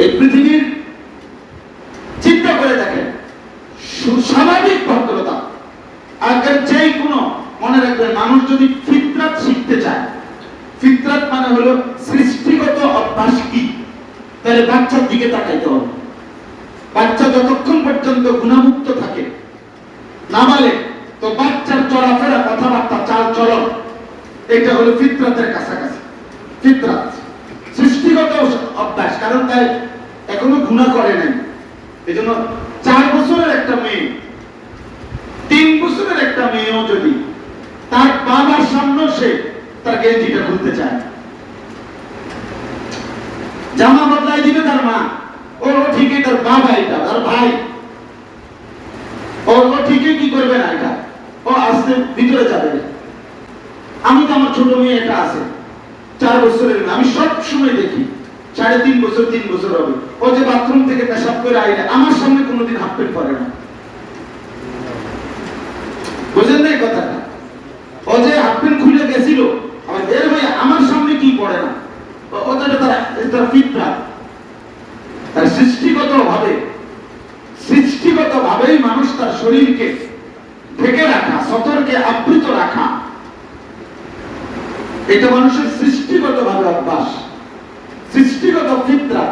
এই পৃথিবীর চিন্তা করে দেখেন, স্বাভাবিক ভদ্রতা আগের যেই কোনো, মনে রাখবেন, মানুষ যদি ফিতরাত শিখতে চায়, ফিতরাত মানে হলো সৃষ্টিগত অভ্যাস কি, তাহলে বাচ্চার দিকে তাকাইতে হবে। বাচ্চা যতক্ষণ পর্যন্ত গুণামুক্ত থাকে, নাবালেগ, তো বাচ্চার চলাফেরা, কথাবার্তা, চাল চলন, এটা হলো ফিতরাতের কাছাকাছি। ফিতরাত সৃষ্টিগত অভ্যাস, কারণ তাই এখনো গুনাহ করে নাই। এই জন্য 4 বছরের একটা মেয়ে, 3 বছরের একটা মেয়েও যদি তার বাবার সামনে সে তার গেঞ্জিটা খুলতে চায়, জামা বদলাই দিবে তার মা, ও ঠিকই তার বাবা, এটা তার ভাই, ও ঠিকই কি করবে না, এটা ও আসতে ভিতরে যাবে। আমি তো আমার ছোট মেয়ে এটা আছে 4 বছরের, আমি সব সময় দেখি 3.5 বছর 3 বছর হবে, ও যে বাথরুম থেকে পেশাব করে আইলে আমার সামনে কোনোদিন হাফ প্যান্ট পরে না। বুঝেন না এই কথাটা? ও যে হাফ প্যান্ট খুলে গেছিল, আবার বের হয়ে আমার সামনে কি পড়ে না, ওটা তার ফিতরাত। তার সৃষ্টিগত ভাবেই মানুষ তার শরীরকে ঢেকে রাখা, সতর্কে আবৃত রাখা, এটা মানুষের সৃষ্টিগত ভাবে অভ্যাস, সৃষ্টিগত ফিতরাত।